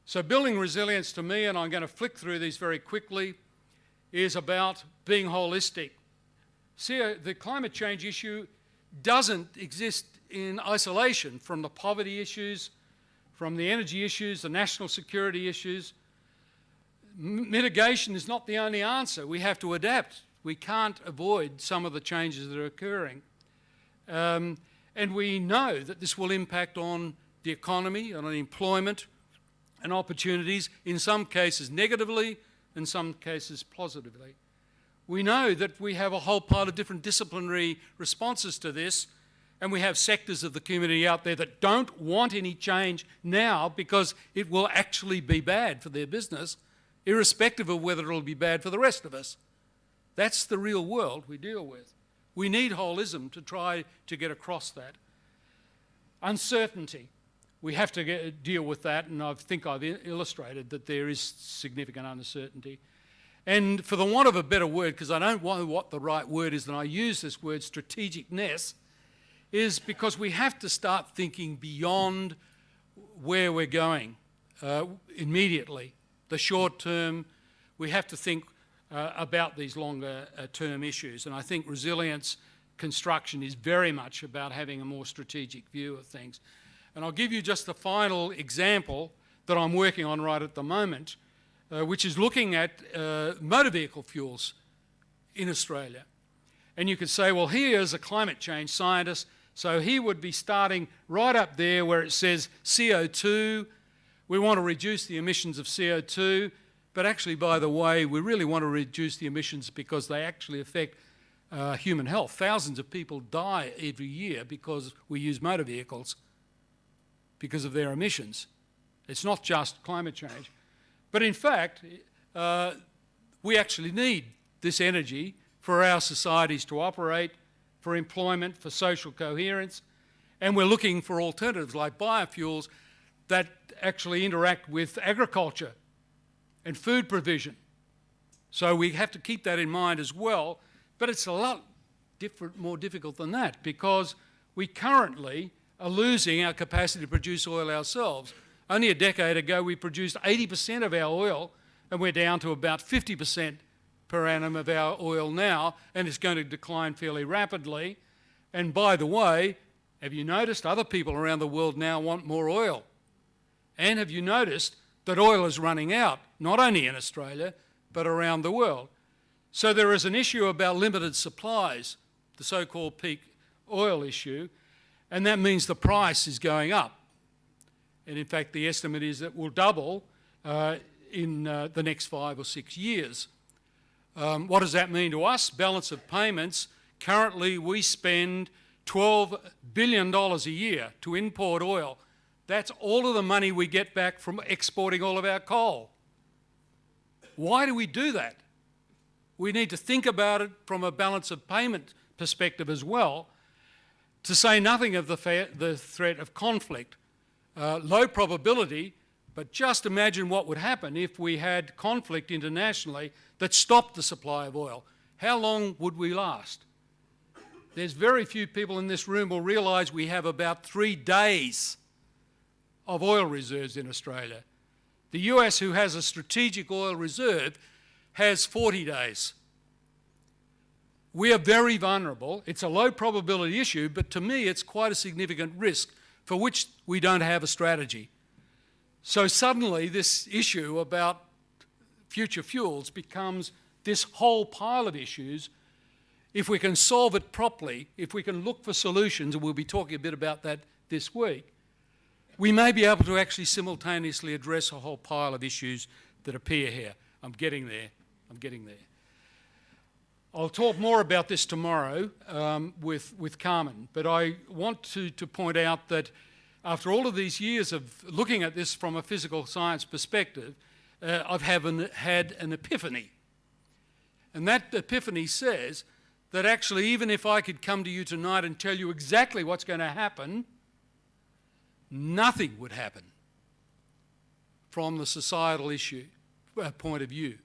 So building resilience to me, and I'm going to flick through these very quickly, is about being holistic. See, the climate change issue doesn't exist in isolation from the poverty issues, from the energy issues, the national security issues. Mitigation is not the only answer. We have to adapt. We can't avoid some of the changes that are occurring. And we know that this will impact on the economy, on employment and opportunities, in some cases negatively, in some cases positively. We know that we have a whole pile of different disciplinary responses to this, and we have sectors of the community out there that don't want any change now because it will actually be bad for their business, irrespective of whether it'll be bad for the rest of us. That's the real world we deal with. We need holism to try to get across that. Uncertainty. We have to deal with that, and I think I've illustrated that there is significant uncertainty. And for the want of a better word, because I don't know what the right word is, and I use this word strategicness, is because we have to start thinking beyond where we're going immediately. The short term, we have to think about these longer term issues. And I think resilience construction is very much about having a more strategic view of things. And I'll give you just the final example that I'm working on right at the moment, which is looking at motor vehicle fuels in Australia. And you could say, well, here's a climate change scientist, so he would be starting right up there where it says CO2. We want to reduce the emissions of CO2, but actually, by the way, we really want to reduce the emissions because they actually affect human health. Thousands of people die every year because we use motor vehicles because of their emissions. It's not just climate change. But in fact, we actually need this energy for our societies to operate, for employment, for social coherence, and we're looking for alternatives like biofuels that actually interact with agriculture and food provision. So we have to keep that in mind as well, but it's a lot more difficult than that because we currently are losing our capacity to produce oil ourselves. Only a decade ago we produced 80% of our oil, and we're down to about 50% per annum of our oil now, and it's going to decline fairly rapidly. And by the way, have you noticed other people around the world now want more oil? And have you noticed that oil is running out, not only in Australia, but around the world? So there is an issue about limited supplies, the so-called peak oil issue, and that means the price is going up. And in fact, the estimate is that it will double in the next 5 or 6 years. What does that mean to us? Balance of payments. Currently, we spend $12 billion a year to import oil. That's all of the money we get back from exporting all of our coal. Why do we do that? We need to think about it from a balance of payment perspective as well, to say nothing of the threat of conflict. Low probability, but just imagine what would happen if we had conflict internationally that stopped the supply of oil. How long would we last? There's very few people in this room will realise we have about 3 days of oil reserves in Australia. The US, who has a strategic oil reserve, has 40 days. We are very vulnerable. It's a low probability issue, but to me it's quite a significant risk for which we don't have a strategy. So suddenly this issue about future fuels becomes this whole pile of issues. If we can solve it properly, if we can look for solutions, and we'll be talking a bit about that this week, we may be able to actually simultaneously address a whole pile of issues that appear here. I'm getting there. I'll talk more about this tomorrow with Carmen, but I want to point out that after all of these years of looking at this from a physical science perspective, I've had an epiphany. And that epiphany says that actually even if I could come to you tonight and tell you exactly what's going to happen, nothing would happen from the societal issue point of view.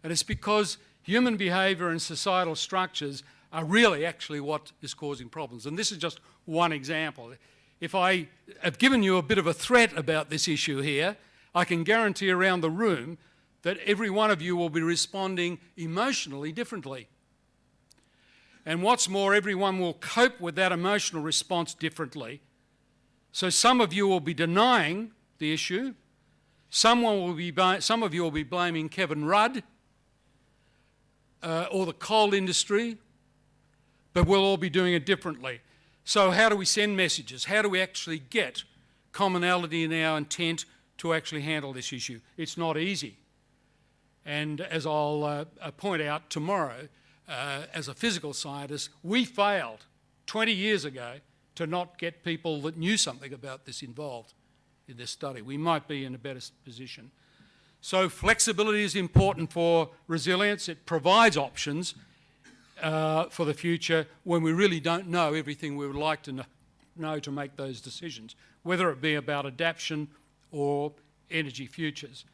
And it's because human behaviour and societal structures are really actually what is causing problems. And this is just one example. If I have given you a bit of a threat about this issue here, I can guarantee around the room that every one of you will be responding emotionally differently. And what's more, everyone will cope with that emotional response differently. So some of you will be denying the issue. Some of you will be blaming Kevin Rudd or the coal industry, but we'll all be doing it differently. So how do we send messages? How do we actually get commonality in our intent to actually handle this issue? It's not easy. And as I'll point out tomorrow, as a physical scientist, we failed 20 years ago to not get people that knew something about this involved in this study. We might be in a better position. So flexibility is important for resilience. It provides options for the future when we really don't know everything we would like to know to make those decisions, whether it be about adaptation or energy futures.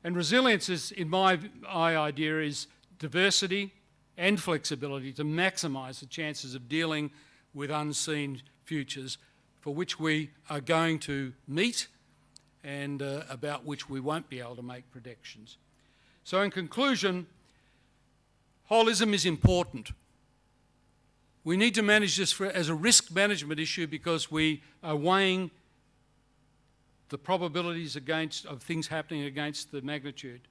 And resilience is, in my idea, is diversity and flexibility to maximise the chances of dealing with unseen futures for which we are going to meet and about which we won't be able to make predictions. So in conclusion, holism is important. We need to manage this as a risk management issue because we are weighing the probabilities of things happening against the magnitude.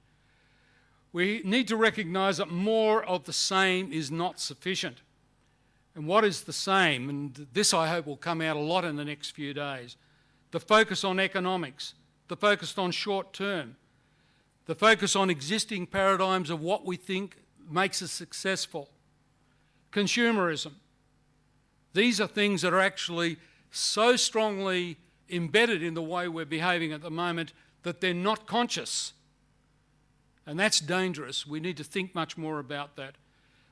We need to recognise that more of the same is not sufficient. And what is the same? And this, I hope, will come out a lot in the next few days. The focus on economics, the focus on short term, the focus on existing paradigms of what we think makes us successful, consumerism. These are things that are actually so strongly embedded in the way we're behaving at the moment that they're not conscious. And that's dangerous. We need to think much more about that.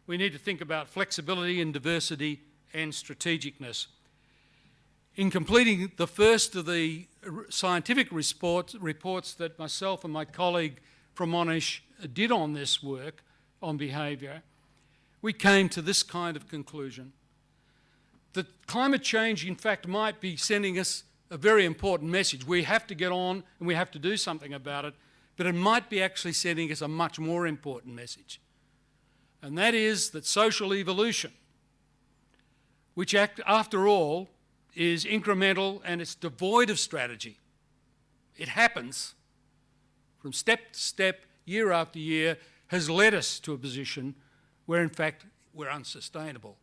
We need to think about flexibility and diversity and strategicness. In completing the first of the scientific reports that myself and my colleague from Monash did on this work on behaviour, we came to this kind of conclusion. That climate change, in fact, might be sending us a very important message. We have to get on and we have to do something about it, but it might be actually sending us a much more important message. And that is that social evolution, which after all is incremental and it's devoid of strategy. It happens from step to step, year after year, has led us to a position where in fact we're unsustainable.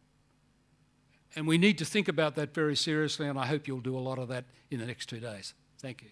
And we need to think about that very seriously, and I hope you'll do a lot of that in the next 2 days. Thank you.